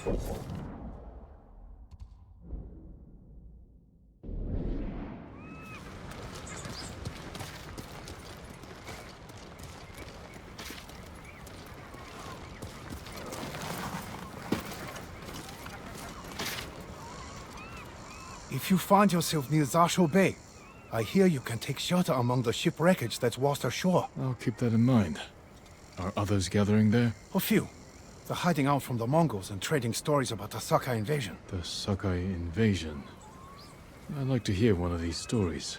If you find yourself near Zasho Bay, I hear you can take shelter among the ship wreckage that's washed ashore. I'll keep that in mind. Are others gathering there? A few. They're hiding out from the Mongols and trading stories about the Sakai invasion. The Sakai invasion. I'd like to hear one of these stories.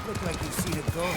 Look like you've seen it go.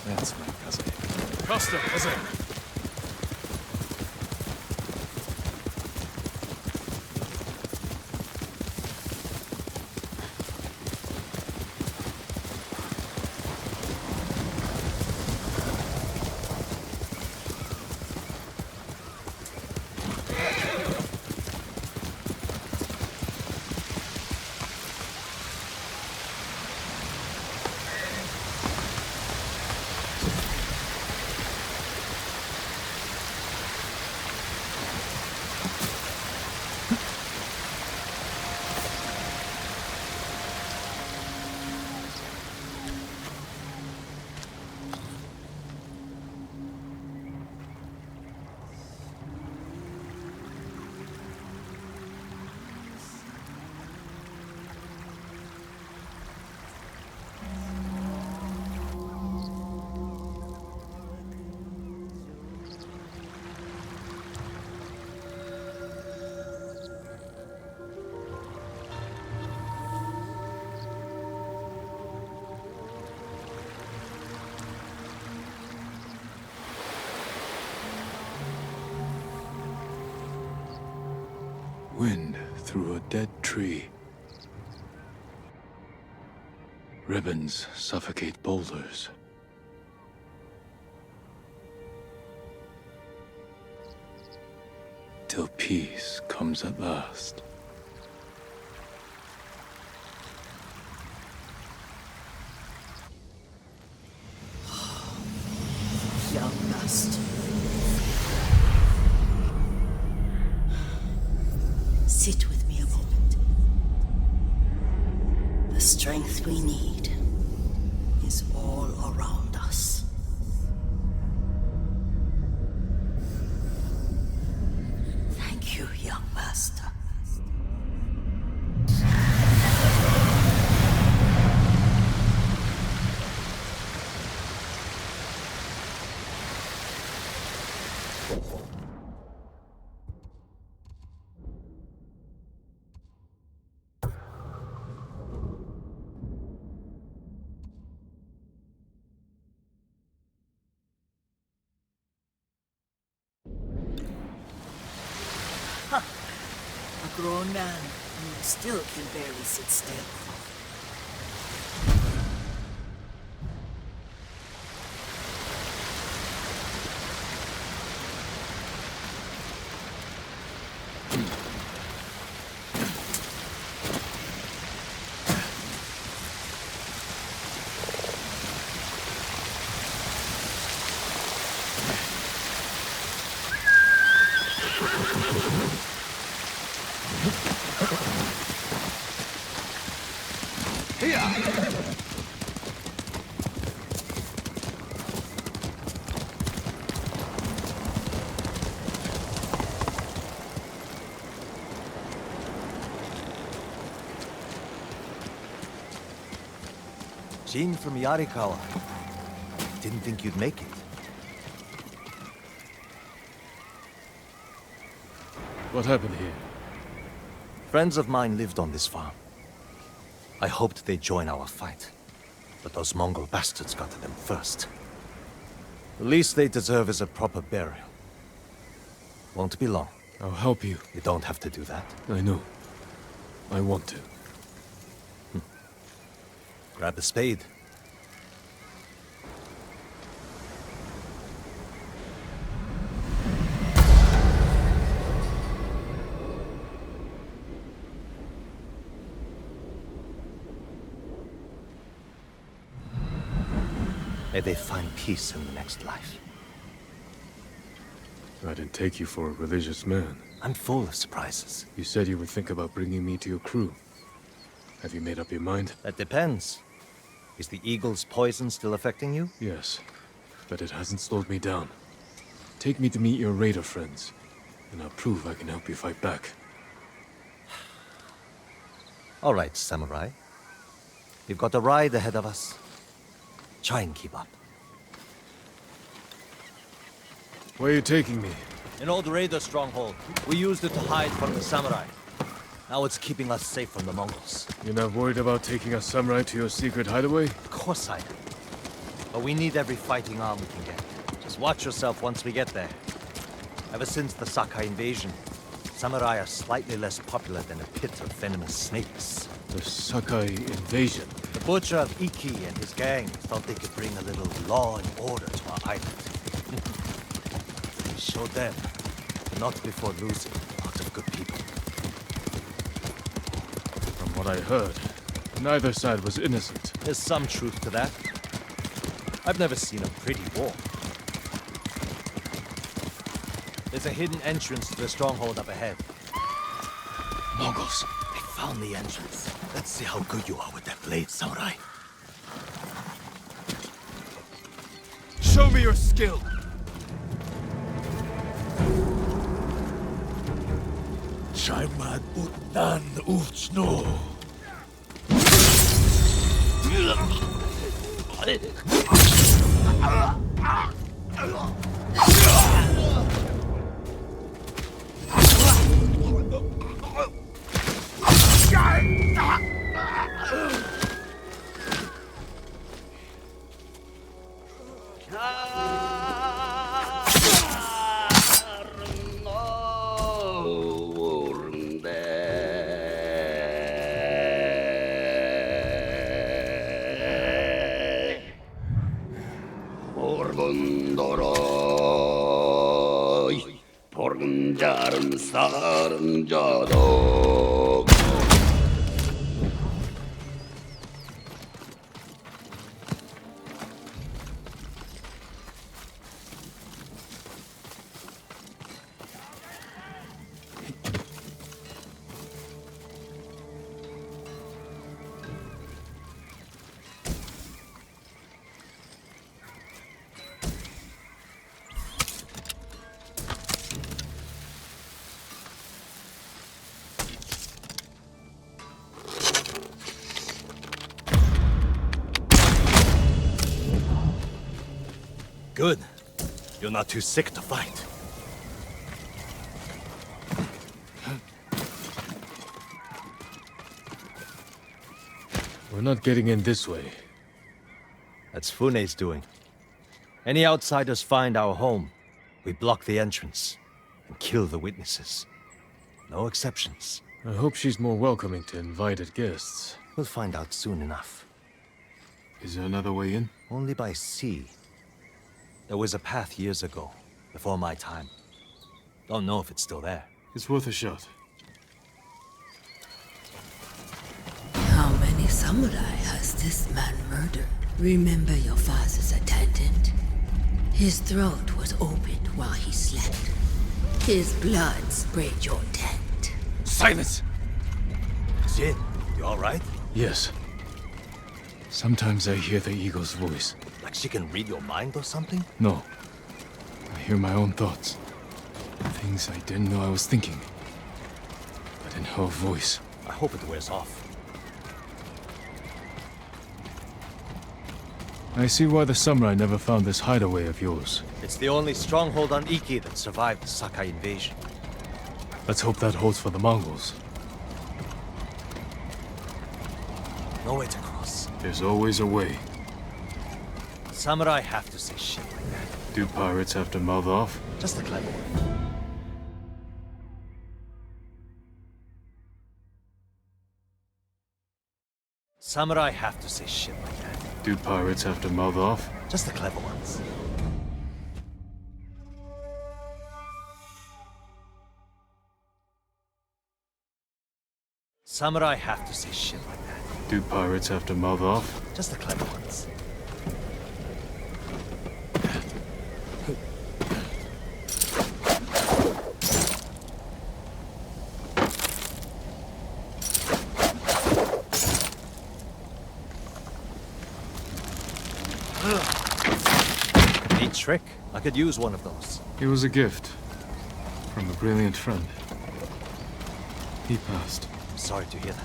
That's my cousin. Costa, cousin. dead tree. Ribbons suffocate boulders. Till peace comes at last. Young master. Sit with me a moment. The strength we need is all around us. Thank you, young master. A grown man who still can barely sit still. Jin from Yarikawa. Didn't think you'd make it. What happened here? Friends of mine lived on this farm. I hoped they'd join our fight, but those Mongol bastards got to them first. The least they deserve is a proper burial. Won't be long. I'll help you. You don't have to do that. I know. I want to. Grab the spade. May they find peace in the next life. I didn't take you for a religious man. I'm full of surprises. You said you would think about bringing me to your crew. Have you made up your mind? That depends. Is the eagle's poison still affecting you? Yes, but it hasn't slowed me down. Take me to meet your raider friends, and I'll prove I can help you fight back. All right, samurai. We've got a ride ahead of us. Try and keep up. Where are you taking me? An old raider stronghold. We used it to hide from the samurai. Now it's keeping us safe from the Mongols. You're not worried about taking a samurai to your secret hideaway? Of course I am. But we need every fighting arm we can get. Just watch yourself once we get there. Ever since the Sakai invasion, samurai are slightly less popular than a pit of venomous snakes. The Sakai invasion. The butcher of Iki and his gang thought they could bring a little law and order to our island. We showed them, but not before losing a lot of good people. From what I heard, neither side was innocent. There's some truth to that. I've never seen a pretty war. There's a hidden entrance to the stronghold up ahead. Mongols, they found the entrance. Let's see how good you are with that blade, samurai. Show me your skill! Chaiman utan uchno. 온도로 보름자름 사름자도 Good. You're not too sick to fight. We're not getting in this way. That's Fune's doing. Any outsiders find our home, we block the entrance and kill the witnesses. No exceptions. I hope she's more welcoming to invited guests. We'll find out soon enough. Is there another way in? Only by sea. There was a path years ago, before my time. Don't know if it's still there. It's worth a shot. How many samurai has this man murdered? Remember your father's attendant? His throat was opened while he slept. His blood sprayed your tent. Silence! Jin, you alright? Yes. Sometimes I hear the eagle's voice. Like she can read your mind or something? No. I hear my own thoughts. Things I didn't know I was thinking. But in her voice. I hope it wears off. I see why the samurai never found this hideaway of yours. It's the only stronghold on Iki that survived the Sakai invasion. Let's hope that holds for the Mongols. No way to cross. There's always a way. Samurai have to say shit like that. Do pirates have to mouth off? Just a clever one. Samurai have to say shit like that. Do pirates have to mouth off? Just the clever ones. Samurai have to say shit like that. Do pirates have to mouth off? Just the clever ones. Neat trick. I could use one of those. It was a gift. From a brilliant friend. He passed. I'm sorry to hear that.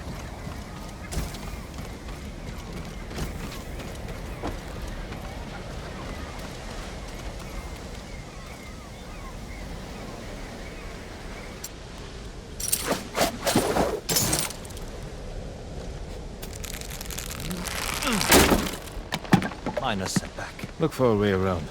Minor setback. Look for a way around.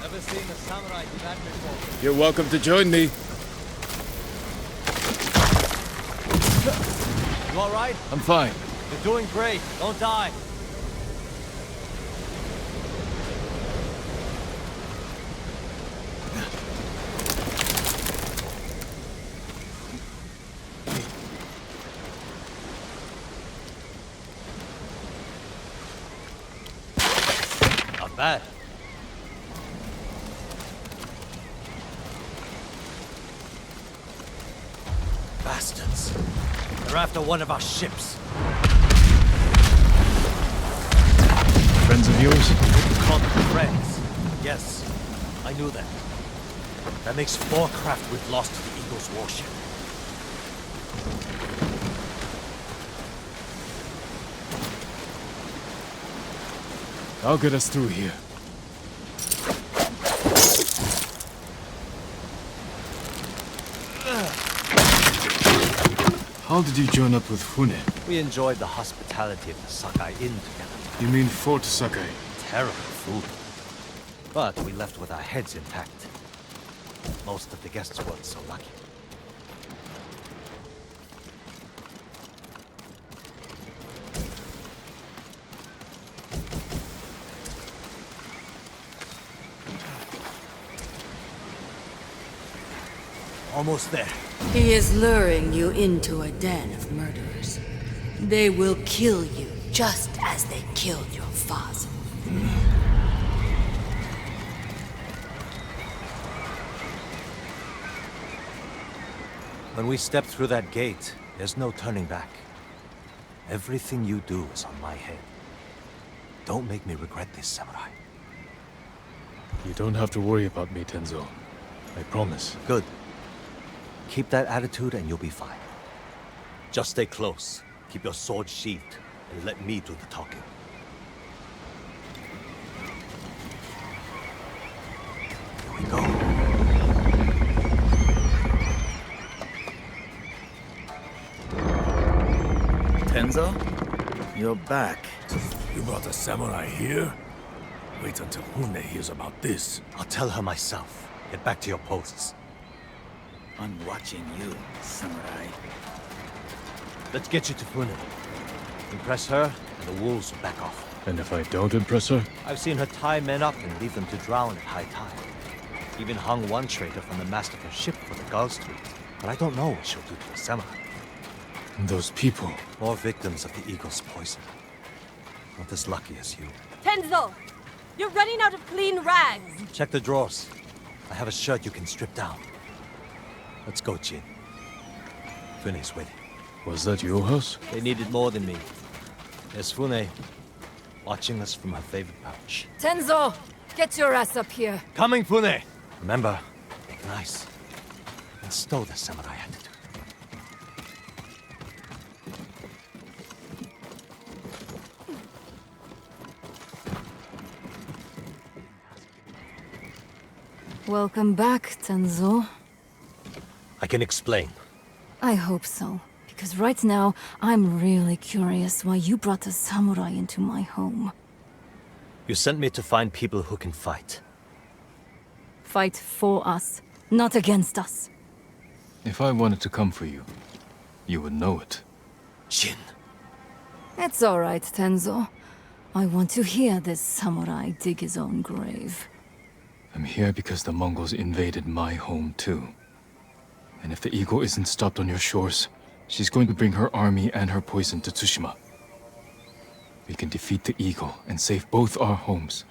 Never seen a samurai do that before. You're welcome to join me. You alright? I'm fine. You're doing great. Don't die. Not bad. Bastards. They're after one of our ships. Friends of yours? We call them friends. Yes, I knew that. That makes 4 craft we've lost to the Eagle's warship. I'll get us through here. How did you join up with Fune? We enjoyed the hospitality of the Sakai Inn together. You mean Fort Sakai? Terrible food. But we left with our heads intact. Most of the guests weren't so lucky. Almost there. He is luring you into a den of murderers. They will kill you just as they killed your father. When we step through that gate, there's no turning back. Everything you do is on my head. Don't make me regret this, Samurai. You don't have to worry about me, Tenzo. I promise. Good. Keep that attitude and you'll be fine. Just stay close, keep your sword sheathed, and let me do the talking. Here we go. Tenzo? You're back. You brought a samurai here? Wait until Hune hears about this. I'll tell her myself. Get back to your posts. I'm watching you, samurai. Let's get you to Fune. Impress her, and the wolves will back off. And if I don't impress her? I've seen her tie men up and leave them to drown at high tide. Even hung one traitor from the mast of her ship for the Gull Street. But I don't know what she'll do to a samurai. And those people. More victims of the Eagle's poison. Not as lucky as you. Tenzo! You're running out of clean rags! Check the drawers. I have a shirt you can strip down. Let's go, Jin. Fune's waiting. Was that your house? They needed more than me. There's Fune, watching us from her favorite pouch. Tenzo! Get your ass up here! Coming, Fune! Remember, make nice. And stow the samurai attitude. Welcome back, Tenzo. I can explain. I hope so. Because right now, I'm really curious why you brought a samurai into my home. You sent me to find people who can fight. Fight for us, not against us. If I wanted to come for you, you would know it. Jin. It's all right, Tenzo. I want to hear this samurai dig his own grave. I'm here because the Mongols invaded my home too. And if the Eagle isn't stopped on your shores, she's going to bring her army and her poison to Tsushima. We can defeat the Eagle and save both our homes,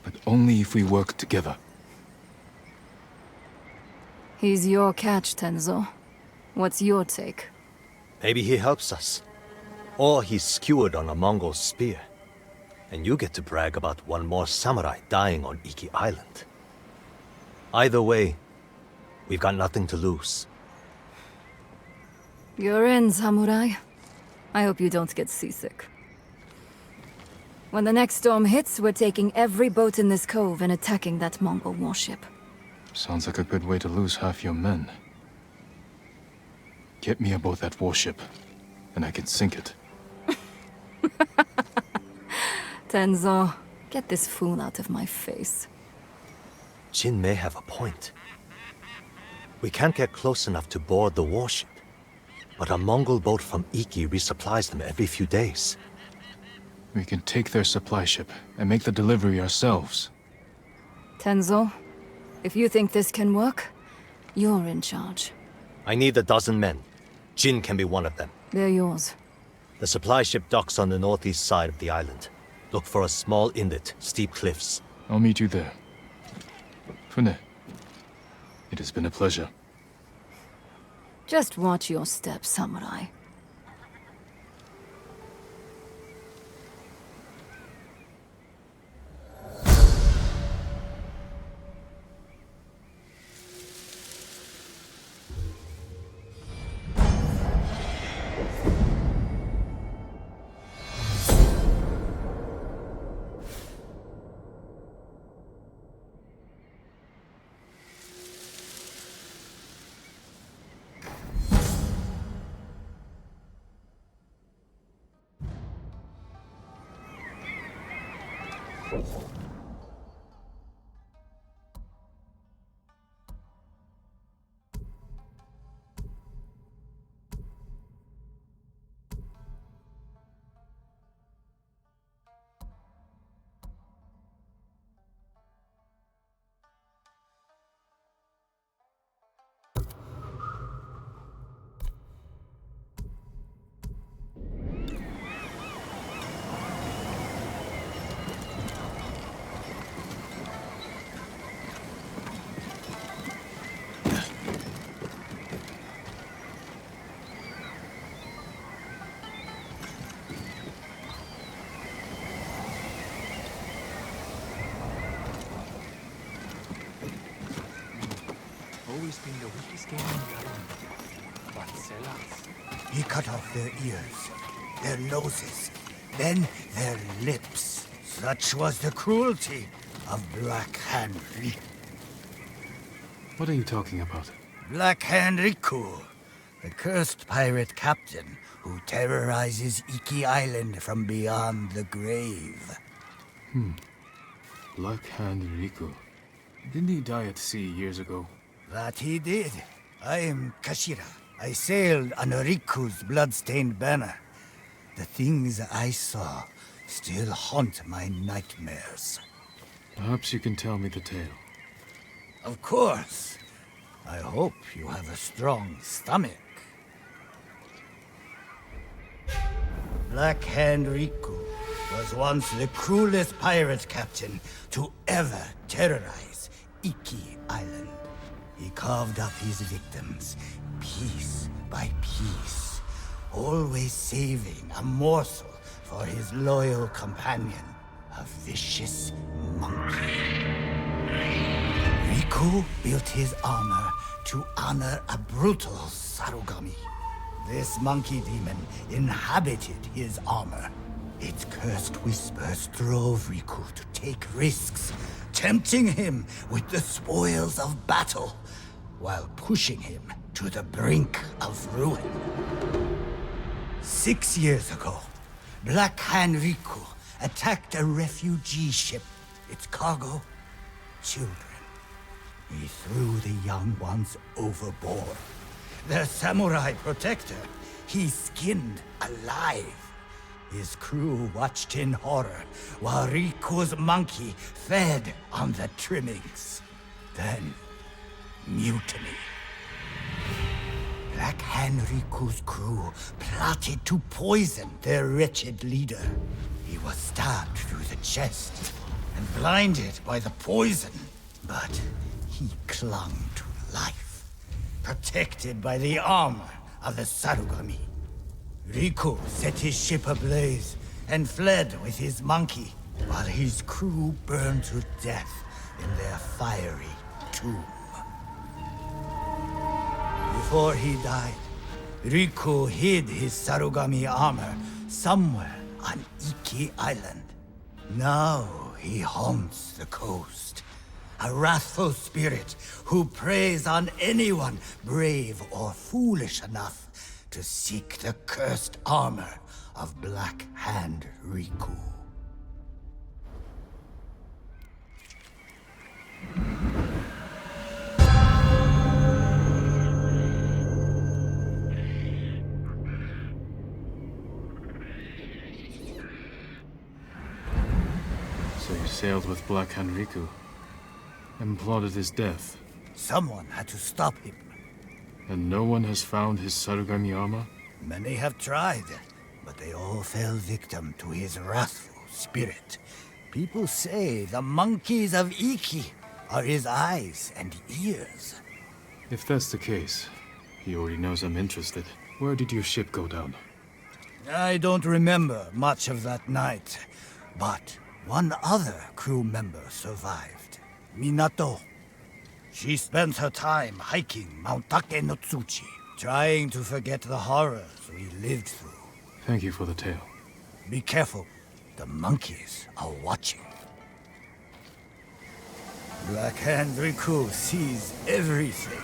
but only if we work together. He's your catch, Tenzo. What's your take? Maybe he helps us. Or he's skewered on a Mongol spear. And you get to brag about one more samurai dying on Iki Island. Either way, we've got nothing to lose. You're in, samurai. I hope you don't get seasick. When the next storm hits, we're taking every boat in this cove and attacking that Mongol warship. Sounds like a good way to lose half your men. Get me aboard that warship, and I can sink it. Tenzo, get this fool out of my face. Jin may have a point. We can't get close enough to board the warship. But a Mongol boat from Iki resupplies them every few days. We can take their supply ship and make the delivery ourselves. Tenzo, if you think this can work, you're in charge. I need a dozen men. Jin can be one of them. They're yours. The supply ship docks on the northeast side of the island. Look for a small inlet, steep cliffs. I'll meet you there. Fune, it has been a pleasure. Just watch your step, samurai. Always been the weakest game in the island. But Selas. He cut off their ears, their noses, then their lips. Such was the cruelty of Black Hand Riku. What are you talking about? Black Hand Riku, the cursed pirate captain who terrorizes Iki Island from beyond the grave. Black Hand Riku. Didn't he die at sea years ago? That he did. I am Kashira. I sailed under Riku's blood-stained banner. The things I saw still haunt my nightmares. Perhaps you can tell me the tale. Of course. I hope you have a strong stomach. Black Hand Riku was once the cruelest pirate captain to ever terrorize Iki Island. He carved up his victims, piece by piece, always saving a morsel for his loyal companion, a vicious monkey. Riku built his armor to honor a brutal Sarugami. This monkey demon inhabited his armor. Its cursed whispers drove Riku to take risks, tempting him with the spoils of battle, while pushing him to the brink of ruin. 6 years ago, Black Hand Riku attacked a refugee ship. Its cargo, children. He threw the young ones overboard. Their samurai protector, he skinned alive. His crew watched in horror while Riku's monkey fed on the trimmings. Then, mutiny. Black Hand Riku's crew plotted to poison their wretched leader. He was stabbed through the chest and blinded by the poison, but he clung to life, protected by the armor of the Sarugami. Riku set his ship ablaze and fled with his monkey, while his crew burned to death in their fiery tomb. Before he died, Riku hid his Sarugami armor somewhere on Iki Island. Now he haunts the coast, a wrathful spirit who preys on anyone brave or foolish enough to seek the cursed armor of Black Hand Riku. So you sailed with Black Hand Riku and plotted his death, Someone had to stop him. and no one has found his Sarugami armor? Many have tried, but they all fell victim to his wrathful spirit. People say the monkeys of Iki are his eyes and ears. If that's the case, he already knows I'm interested. Where did your ship go down? I don't remember much of that night, but one other crew member survived. Minato. She spent her time hiking Mount Take no Tsuchi, trying to forget the horrors we lived through. Thank you for the tale. Be careful. The monkeys are watching. Black Hand Riku sees everything.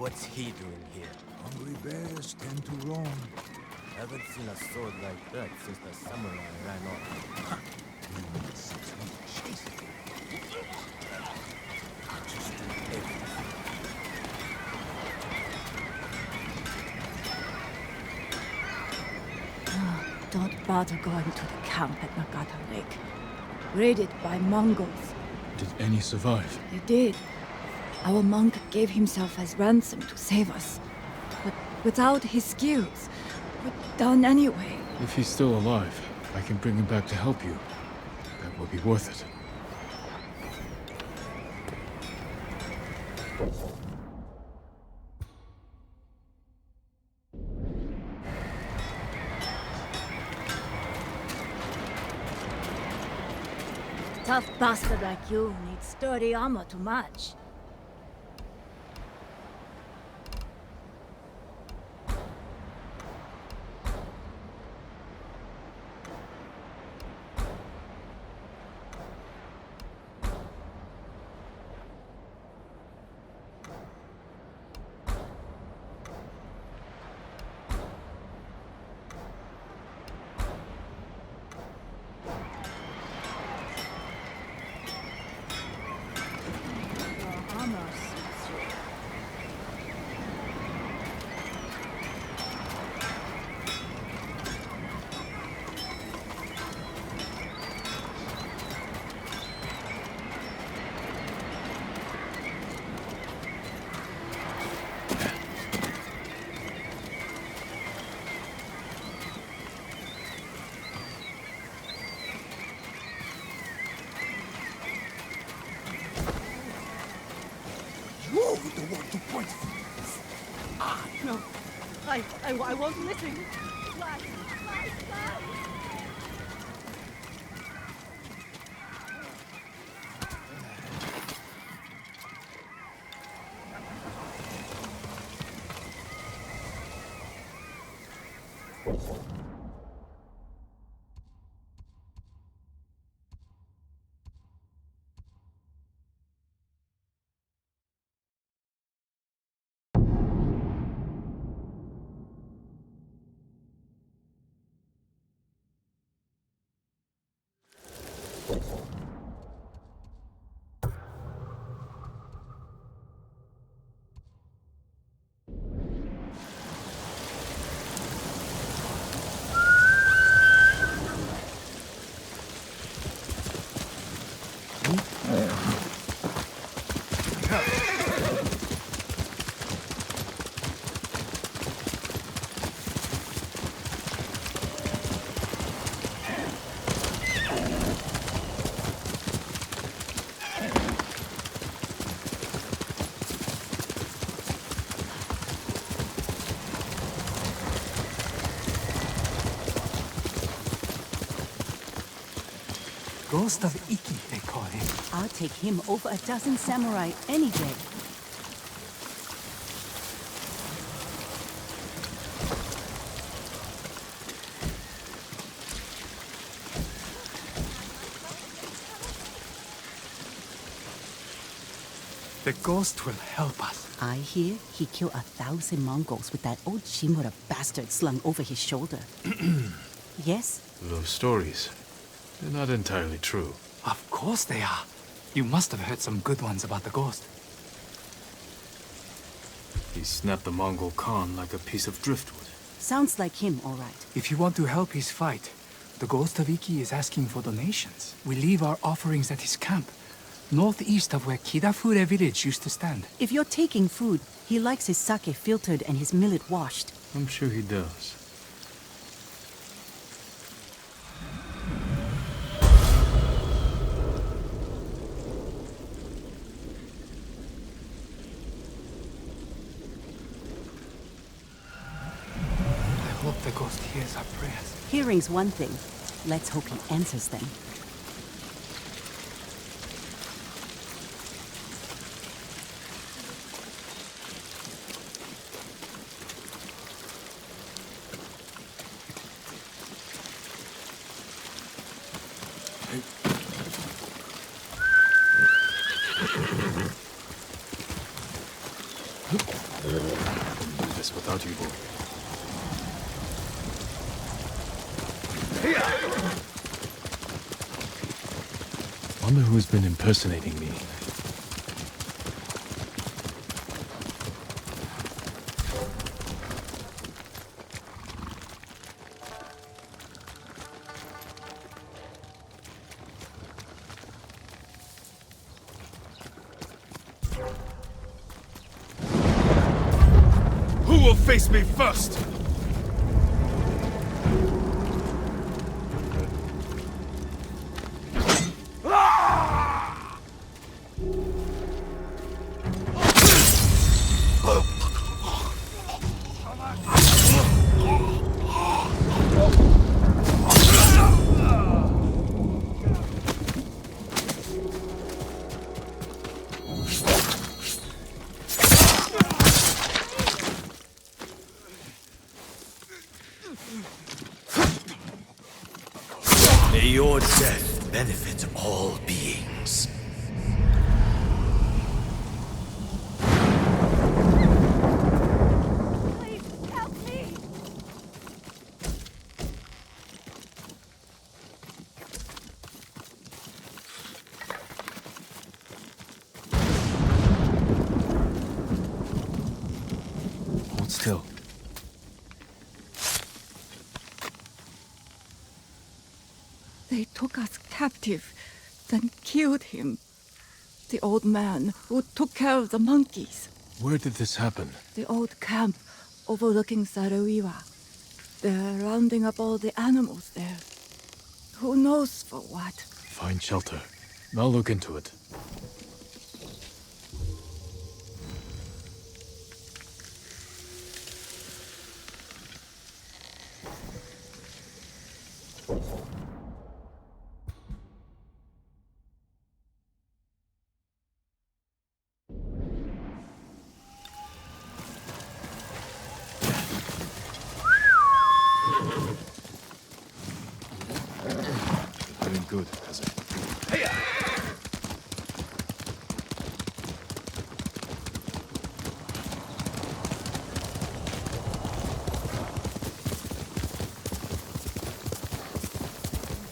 What's he doing here? Hungry bears tend to roam. Haven't seen a sword like that since the samurai ran off. Just do everything. Don't bother going to the camp at Nagata Lake. Raided by Mongols. Did any survive? They did. Our monk gave himself as ransom to save us. But without his skills, we're done anyway. If he's still alive, I can bring him back to help you. That will be worth it. Tough bastard like you needs sturdy armor to match. You're the one to point. No, I won't listen. Fly. Ghost of Iki, they call him. I'll take him over a dozen samurai any day. The ghost will help us. I hear he killed 1,000 Mongols with that old Shimura bastard slung over his shoulder. Yes? Those stories, they're not entirely true. Of course they are. You must have heard some good ones about the ghost. He snapped the Mongol Khan like a piece of driftwood. Sounds like him, all right. If you want to help his fight, the ghost of Iki is asking for donations. We leave our offerings at his camp, northeast of where Kidafure village used to stand. If you're taking food, he likes his sake filtered and his millet washed. I'm sure he does. I hope the ghost hears our prayers. Hearing's one thing. Let's hope he answers them. 가지고. Wonder who's been impersonating me. Who will face me first? May your death benefit all beings. Please, help me! Hold still. They took us captive, then killed him. The old man who took care of the monkeys. Where did this happen? The old camp overlooking Saruiwa. They're rounding up all the animals there. Who knows for what? Find shelter. I'll look into it. Doing good, cousin.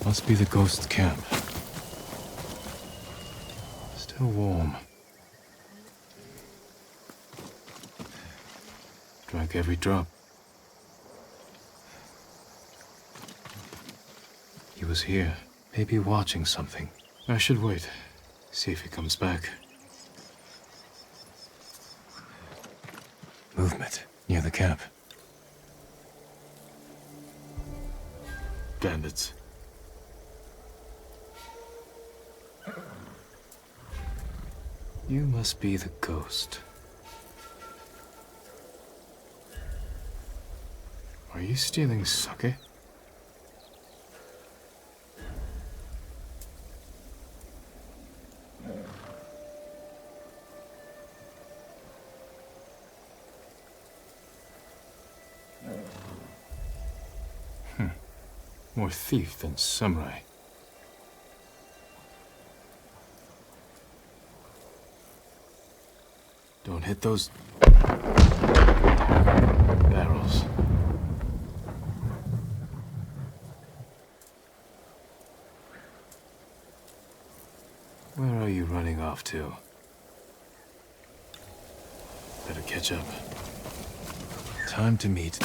Must be the ghost camp. Still warm. Drank every drop. He was here, maybe watching something. I should wait, see if he comes back. Movement near the camp. Bandits. You must be the ghost. Are you stealing sake? More thief than samurai. Don't hit those barrels. Where are you running off to? Better catch up. Time to meet.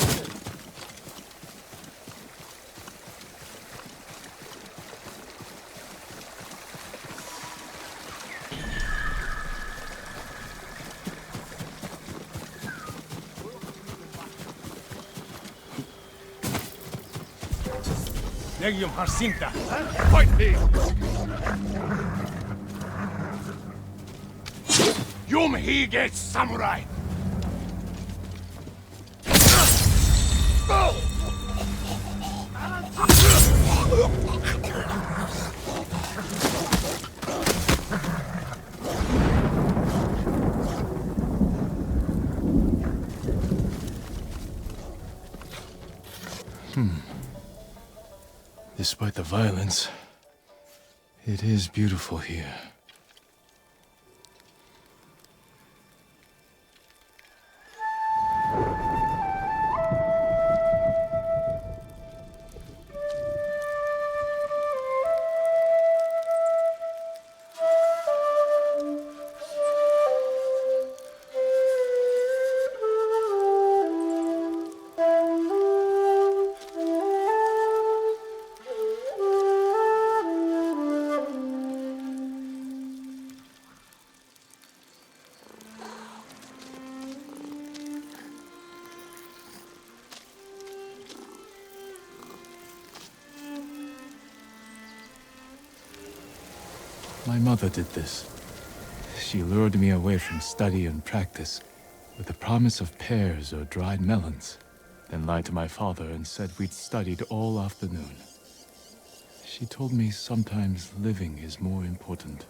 Negium Harsinta. Fight me! Yum Hige Samurai! Despite the violence, it is beautiful here. My mother did this. She lured me away from study and practice with the promise of pears or dried melons, then lied to my father and said we'd studied all afternoon. She told me sometimes living is more important.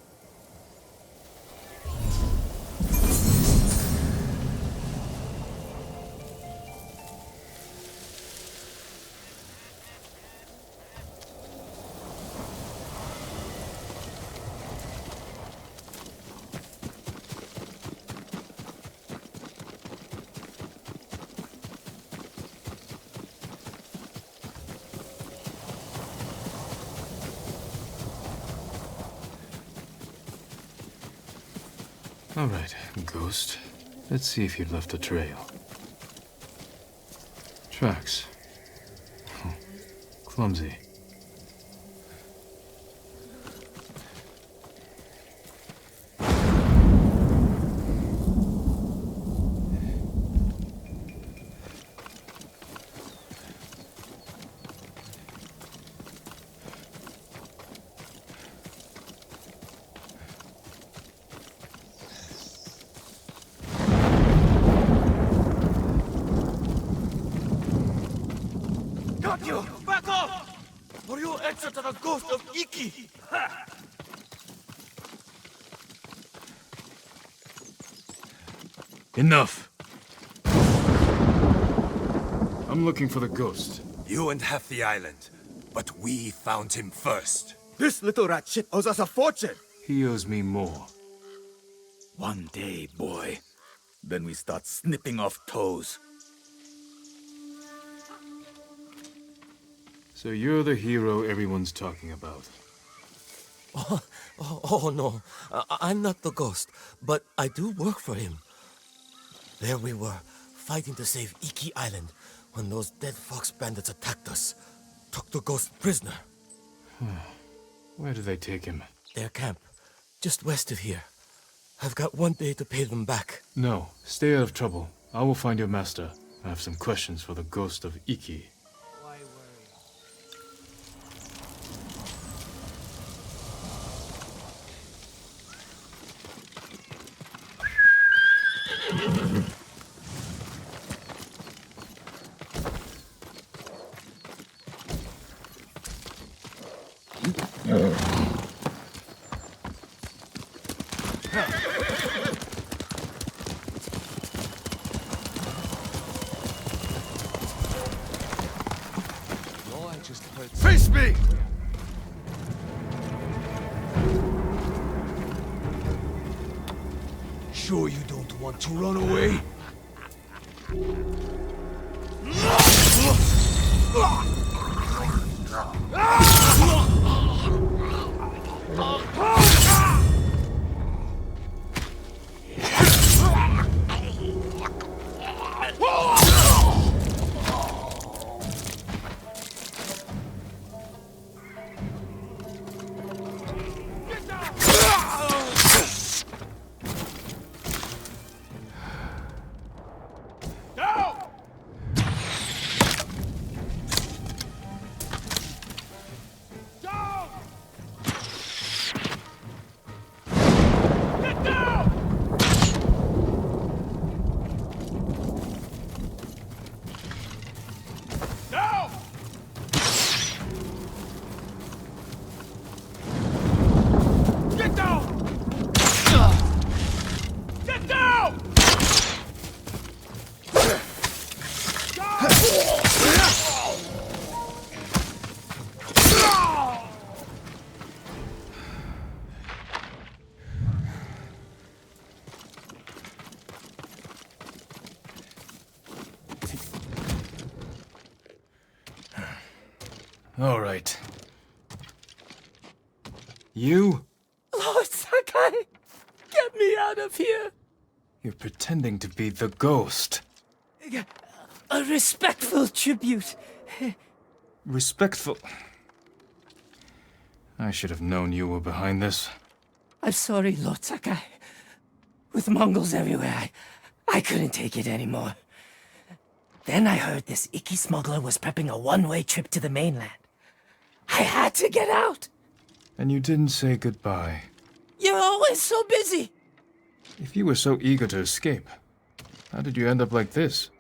All right, Ghost. Let's see if you left a trail. Tracks. Clumsy. Got you! Back off! Or you answer to the ghost of Iki! Enough! I'm looking for the ghost. You and half the island, but we found him first. This little rat shit owes us a fortune! He owes me more. One day, boy. Then we start snipping off toes. So you're the hero everyone's talking about. Oh no, I'm not the ghost, but I do work for him. There we were, fighting to save Iki Island, when those dead fox bandits attacked us. Took the ghost prisoner. Where do they take him? Their camp, just west of here. I've got one day to pay them back. No, stay out of trouble. I will find your master. I have some questions for the ghost of Iki. Face me! Sure you don't want to run away? All right. You? Lord Sakai! Get me out of here! You're pretending to be the ghost. A respectful tribute. Respectful. I should have known you were behind this. I'm sorry, Lord Sakai. With Mongols everywhere, I couldn't take it anymore. Then I heard this Iki smuggler was prepping a one-way trip to the mainland. I had to get out! And you didn't say goodbye. You're always so busy. If you were so eager to escape, how did you end up like this?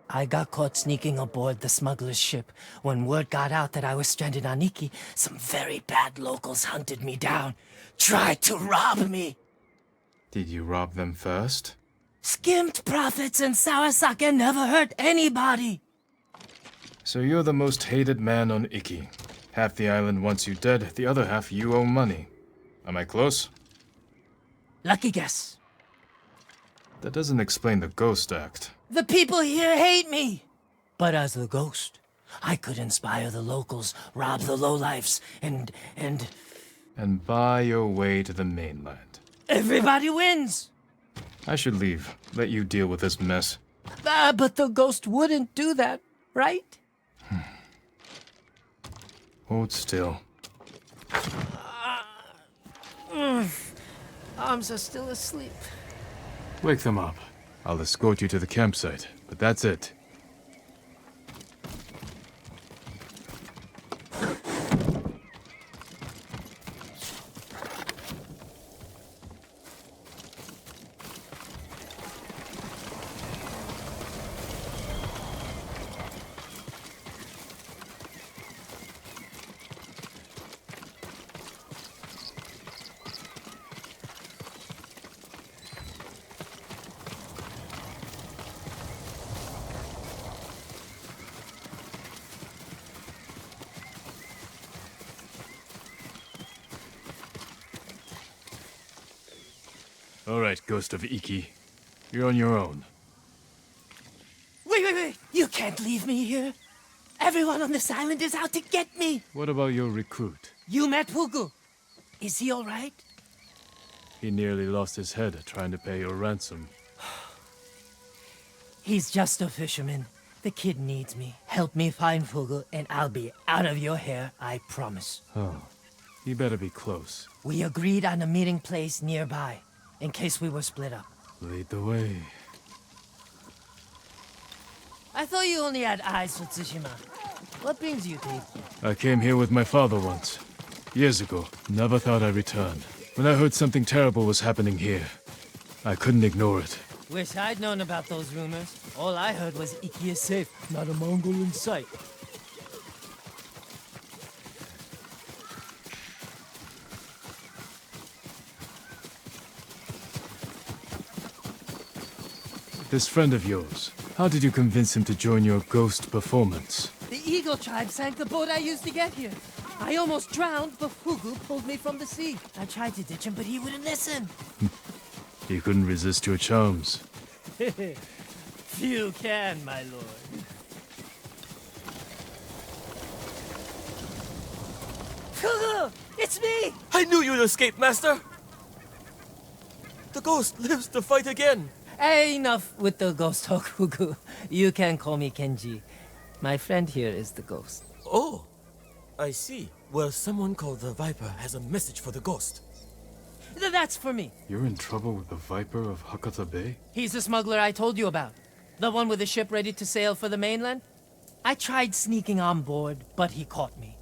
I got caught sneaking aboard the smuggler's ship. When word got out that I was stranded on Iki, some very bad locals hunted me down, tried to rob me. Did you rob them first? Skimmed profits and sour sake never hurt anybody. So you're the most hated man on Iki. Half the island wants you dead, the other half you owe money. Am I close? Lucky guess. That doesn't explain the ghost act. The people here hate me. But as the ghost, I could inspire the locals, rob the lowlifes, and... And buy your way to the mainland. Everybody wins. I should leave. Let you deal with this mess. But the ghost wouldn't do that, right? Hold still. Arms are still asleep. Wake them up. I'll escort you to the campsite, but that's it. All right, Ghost of Iki. You're on your own. Wait. You can't leave me here. Everyone on this island is out to get me. What about your recruit? You met Fugu. Is he all right? He nearly lost his head trying to pay your ransom. He's just a fisherman. The kid needs me. Help me find Fugu, and I'll be out of your hair, I promise. Oh, you better be close. We agreed on a meeting place nearby, in case we were split up. Lead the way. I thought you only had eyes for Tsushima. What brings you to Iki? I came here with my father once. Years ago. Never thought I'd return. When I heard something terrible was happening here, I couldn't ignore it. Wish I'd known about those rumors. All I heard was Iki is safe, not a Mongol in sight. This friend of yours, how did you convince him to join your ghost performance? The Eagle tribe sank the boat I used to get here. I almost drowned, but Fugu pulled me from the sea. I tried to ditch him, but he wouldn't listen. He couldn't resist your charms. Few can, my lord. Fugu! It's me! I knew you'd escape, Master! The ghost lives to fight again! Enough with the ghost talk, Fugu. You can call me Kenji. My friend here is the ghost. Oh, I see. Well, someone called the Viper has a message for the ghost. That's for me. You're in trouble with the Viper of Hakata Bay? He's the smuggler I told you about. The one with the ship ready to sail for the mainland. I tried sneaking on board, but he caught me.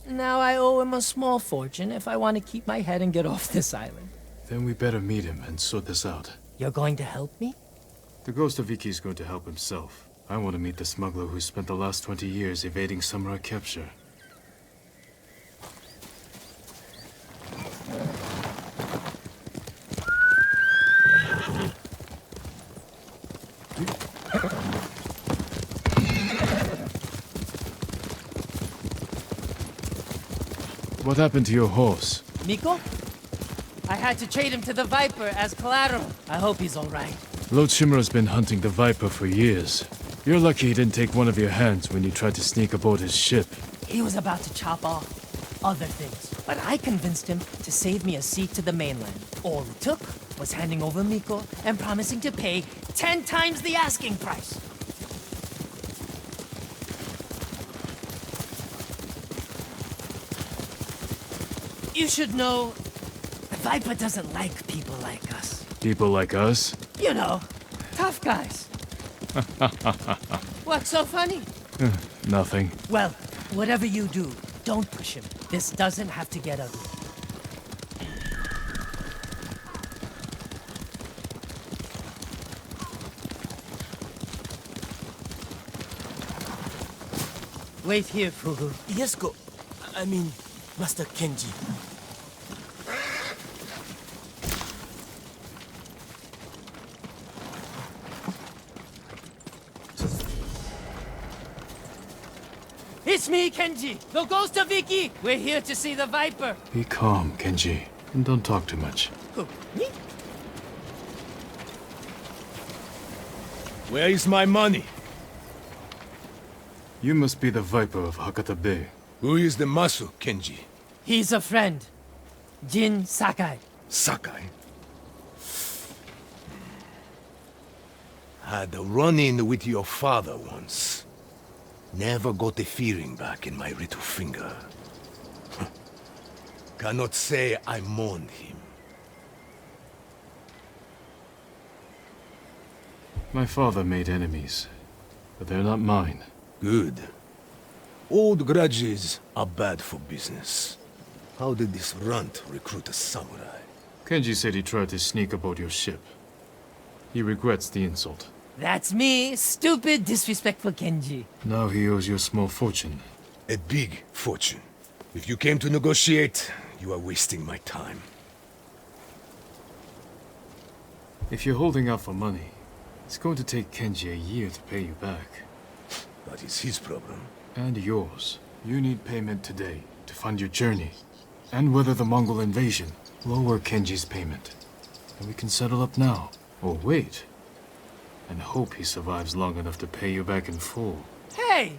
Now I owe him a small fortune if I want to keep my head and get off this island. Then we better meet him and sort this out. You're going to help me? The Ghost of Iki is going to help himself. I want to meet the smuggler who spent the last 20 years evading samurai capture. What happened to your horse? Miko? I had to trade him to the Viper as collateral. I hope he's all right. Lord Shimura's been hunting the Viper for years. You're lucky he didn't take one of your hands when you tried to sneak aboard his ship. He was about to chop off other things, but I convinced him to save me a seat to the mainland. All it took was handing over Miko and promising to pay 10 times the asking price. You should know, the Viper doesn't like people like us. People like us? You know, tough guys. What's so funny? Nothing. Well, whatever you do, don't push him. This doesn't have to get ugly. Wait here, Fugu. Yes, I mean, Master Kenji. It's me, Kenji, the ghost of Iki. We're here to see the Viper. Be calm, Kenji, and don't talk too much. Who, me? Where is my money? You must be the Viper of Hakata Bay. Who is the Masu, Kenji? He's a friend. Jin Sakai. Sakai? Had a run-in with your father once. Never got the feeling back in my little finger. Cannot say I mourned him. My father made enemies, but they're not mine. Good. Old grudges are bad for business. How did this runt recruit a samurai? Kenji said he tried to sneak aboard your ship. He regrets the insult. That's me, stupid, disrespectful Kenji. Now he owes you a small fortune. A big fortune. If you came to negotiate, you are wasting my time. If you're holding out for money, it's going to take Kenji a year to pay you back. That is his problem. And yours. You need payment today to fund your journey. And weather the Mongol invasion. Lower Kenji's payment. And we can settle up now. Or wait. And hope he survives long enough to pay you back in full. Hey!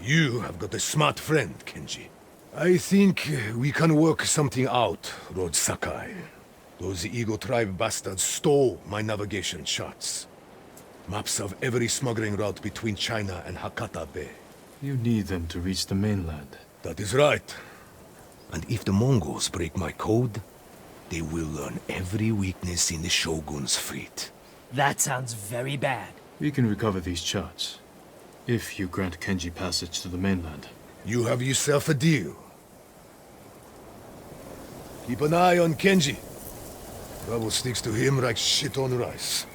You have got a smart friend, Kenji. I think we can work something out, Lord Sakai. Those Eagle Tribe bastards stole my navigation charts. Maps of every smuggling route between China and Hakata Bay. You need them to reach the mainland. That is right. And if the Mongols break my code, they will learn every weakness in the Shogun's fleet. That sounds very bad. We can recover these charts, if you grant Kenji passage to the mainland. You have yourself a deal. Keep an eye on Kenji. Trouble sticks to him like shit on rice.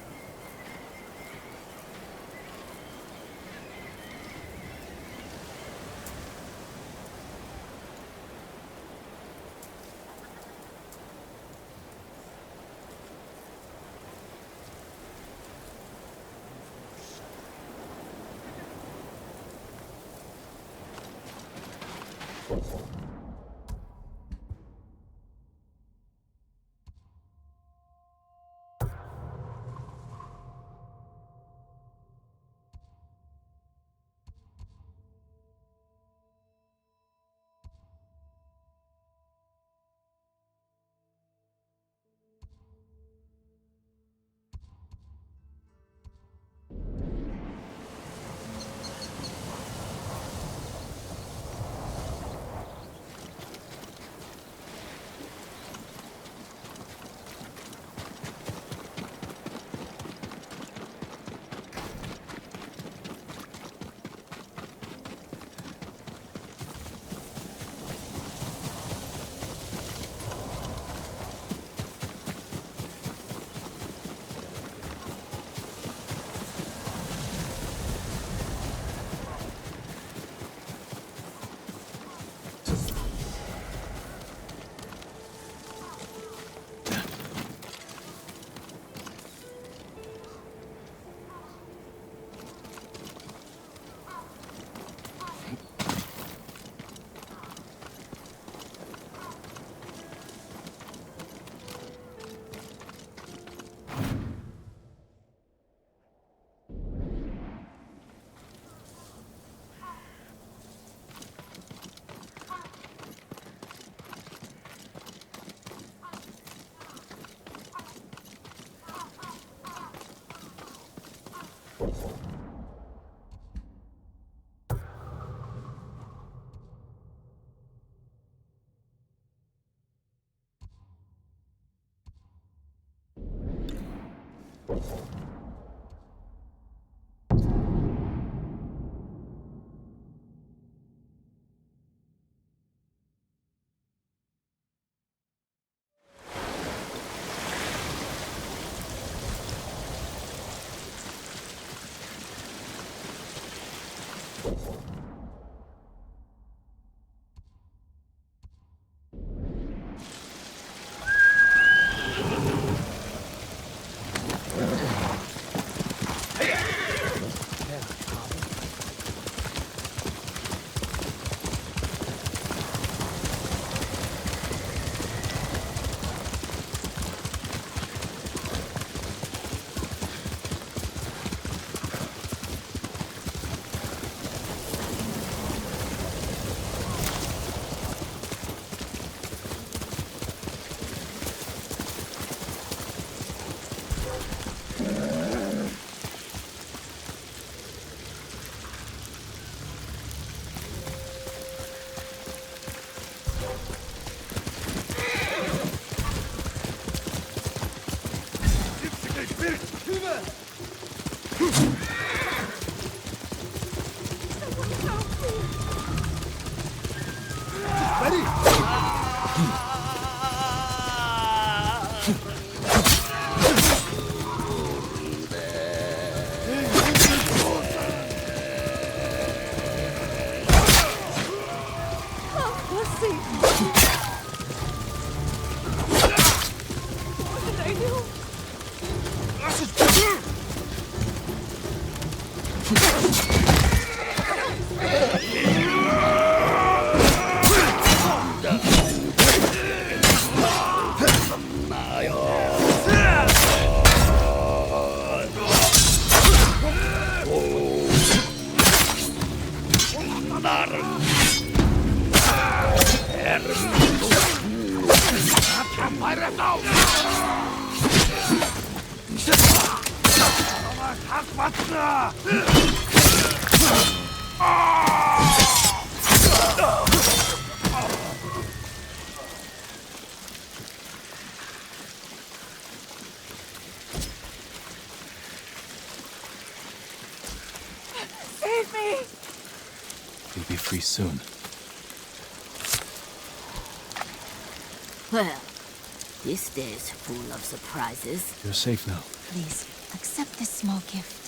Save me! You'll be free soon. Well, this day's full of surprises. You're safe now. Please, accept this small gift.